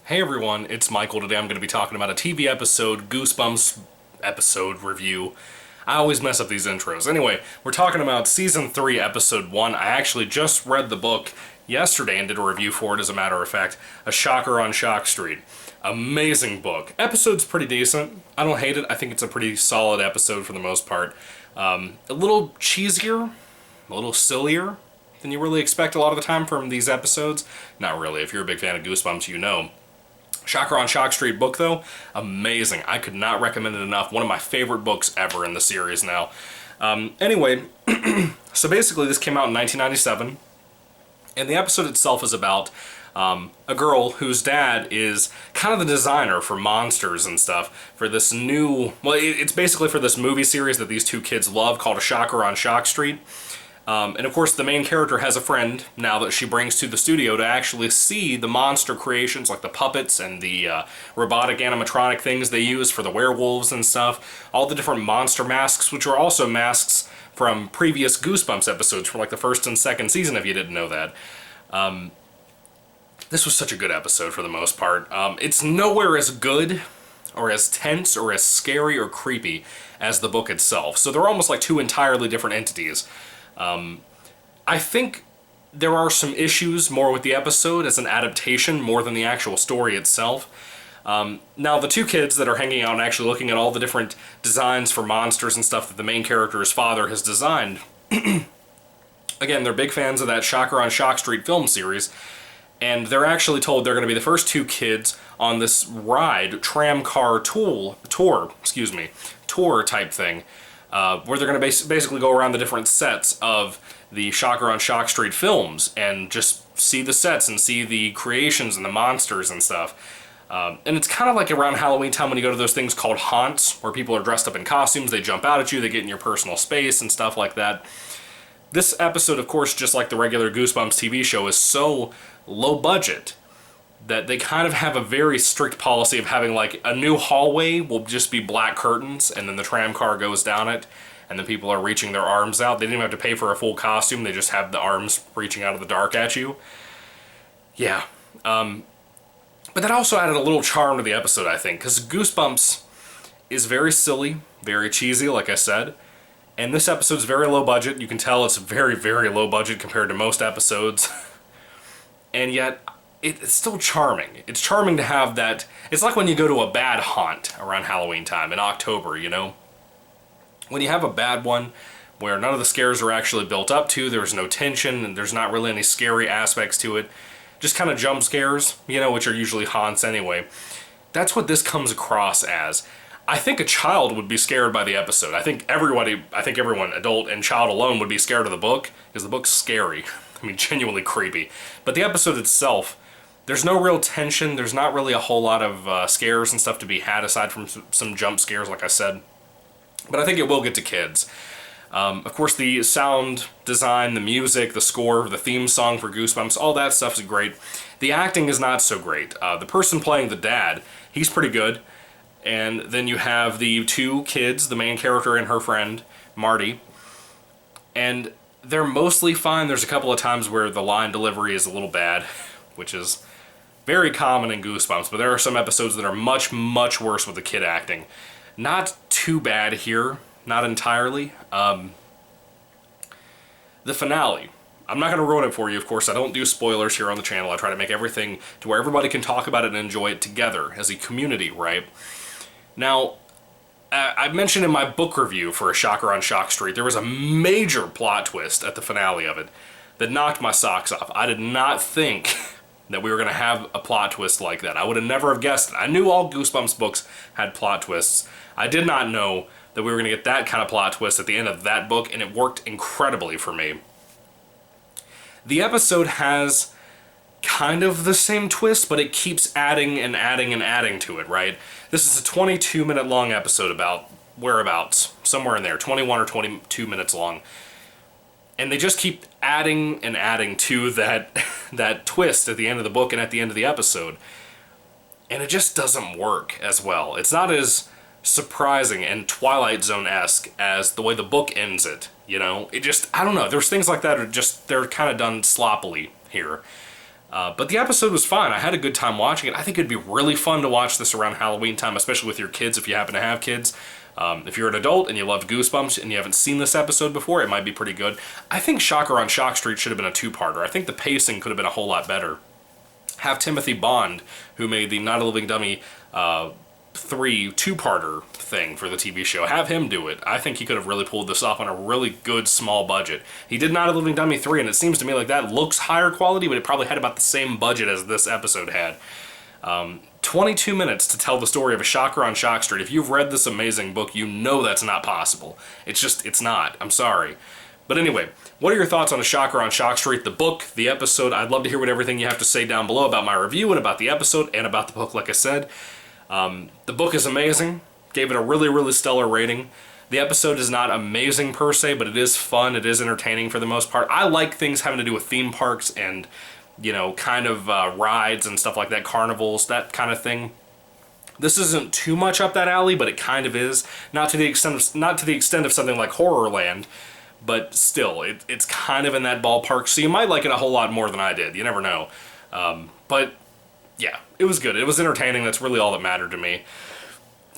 Hey everyone, it's Michael. Today I'm going to be talking about a TV episode, Goosebumps episode review. I always mess up these intros. Anyway, we're talking about Season 3, Episode 1. I actually just read the book yesterday and did a review for it, as a matter of fact. A Shocker on Shock Street. Amazing book. Episode's pretty decent. I don't hate it. I think it's a pretty solid episode for the most part. A little cheesier, a little sillier than you really expect a lot of the time from these episodes. Not really. If you're a big fan of Goosebumps, you know. Shocker on Shock Street book, though, amazing. I could not recommend it enough. One of my favorite books ever in the series now. Anyway, so basically this came out in 1997, and the episode itself is about a girl whose dad is kind of the designer for monsters and stuff for this new, well, it's basically for this movie series that these two kids love called A Shocker on Shock Street. And of course the main character has a friend now that she brings to the studio to actually see the monster creations, like the puppets and the robotic animatronic things they use for the werewolves and stuff. All the different monster masks, which are also masks from previous Goosebumps episodes from like the first and second season, if you didn't know that. This was such a good episode for the most part. It's nowhere as good or as tense or as scary or creepy as the book itself. So they're almost like two entirely different entities. I think there are some issues more with the episode as an adaptation more than the actual story itself. Now, the two kids that are hanging out and actually looking at all the different designs for monsters and stuff that the main character's father has designed, again, they're big fans of that Shocker on Shock Street film series, and they're actually told they're going to be the first two kids on this ride, tram car tour type thing, where they're going to basically go around the different sets of the Shocker on Shock Street films and just see the sets and see the creations and the monsters and stuff. And it's kind of like around Halloween time when you go to those things called haunts, where people are dressed up in costumes, they jump out at you, they get in your personal space and stuff like that. This episode, of course, just like the regular Goosebumps TV show, is so low budget that they kind of have a very strict policy of having like a new hallway will just be black curtains and then the tram car goes down it and then people are reaching their arms out. They didn't even have to pay for a full costume, they just have the arms reaching out of the dark at you. Yeah. But that also added a little charm to the episode, I think, because Goosebumps is very silly, very cheesy, like I said, and this episode's very low budget. You can tell it's very, very low budget compared to most episodes. And yet, it's still charming. It's charming to have that. It's like when you go to a bad haunt around Halloween time in October, you know? When you have a bad one where none of the scares are actually built up to, there's no tension, and there's not really any scary aspects to it, just kind of jump scares, you know, which are usually haunts anyway. That's what this comes across as. I think a child would be scared by the episode. I think everyone, adult and child alone, would be scared of the book, because the book's scary. I mean, genuinely creepy. But the episode itself, there's no real tension. There's not really a whole lot of scares and stuff to be had aside from some jump scares, like I said. But I think it will get to kids. Of course, the sound design, the music, the score, the theme song for Goosebumps, all that stuff is great. The acting is not so great. The person playing the dad, he's pretty good. And then you have the two kids, the main character and her friend, Marty. And they're mostly fine. There's a couple of times where the line delivery is a little bad, which is very common in Goosebumps, but there are some episodes that are much, much worse with the kid acting. Not too bad here, not entirely. The finale. I'm not going to ruin it for you, of course. I don't do spoilers here on the channel. I try to make everything to where everybody can talk about it and enjoy it together as a community, right? Now, I mentioned in my book review for A Shocker on Shock Street, there was a major plot twist at the finale of it that knocked my socks off. I did not think that we were going to have a plot twist like that. I would have never have guessed it. I knew all Goosebumps books had plot twists. I did not know that we were going to get that kind of plot twist at the end of that book, and it worked incredibly for me. The episode has kind of the same twist, but it keeps adding and adding and adding to it, right? This is a 22-minute long episode, about whereabouts, somewhere in there, 21 or 22 minutes long. And they just keep adding and adding to that twist at the end of the book and at the end of the episode. And it just doesn't work as well. It's not as surprising and Twilight Zone-esque as the way the book ends it, you know? It just, I don't know, there's things like that are just, they're kind of done sloppily here. But the episode was fine. I had a good time watching it. I think it'd be really fun to watch this around Halloween time, especially with your kids if you happen to have kids. If you're an adult and you love Goosebumps and you haven't seen this episode before, it might be pretty good. I think Shocker on Shock Street should have been a two-parter. I think the pacing could have been a whole lot better. Have Timothy Bond, who made the Not a Living Dummy 3 two-parter thing for the TV show, have him do it. I think he could have really pulled this off on a really good small budget. He did Not a Living Dummy 3, and it seems to me like that looks higher quality, but it probably had about the same budget as this episode had. 22 minutes to tell the story of a Shocker on Shock Street. If you've read this amazing book, you know that's not possible. It's not. I'm sorry. But anyway, what are your thoughts on A Shocker on Shock Street, the book, the episode? I'd love to hear what everything you have to say down below about my review and about the episode and about the book, like I said. The book is amazing. Gave it a really, really stellar rating. The episode is not amazing per se, but it is fun. It is entertaining for the most part. I like things having to do with theme parks and, you know, kind of rides and stuff like that, carnivals, that kind of thing. This isn't too much up that alley, but it kind of is. Not to the extent of something like Horrorland, but still, it's kind of in that ballpark. So you might like it a whole lot more than I did. You never know. But yeah, it was good. It was entertaining. That's really all that mattered to me.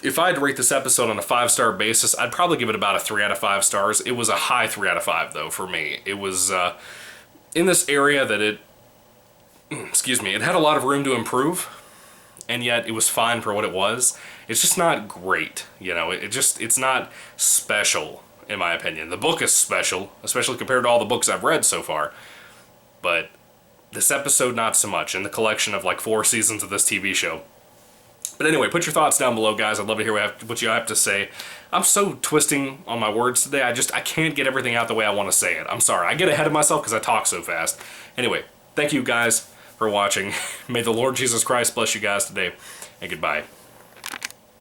If I had to rate this episode on a 5-star basis, I'd probably give it about a 3 out of 5 stars. It was a high 3 out of 5, though, for me. It was in this area that it had a lot of room to improve, and yet it was fine for what it was. It's just not great, you know. It's not special, in my opinion. The book is special, especially compared to all the books I've read so far, but this episode, not so much, in the collection of like 4 seasons of this TV show. But anyway, put your thoughts down below, guys. I'd love to hear what you have to say. I'm so twisting on my words today. I can't get everything out the way I want to say it. I'm sorry. I get ahead of myself because I talk so fast. Anyway, thank you guys for watching. May the Lord Jesus Christ bless you guys today, and goodbye.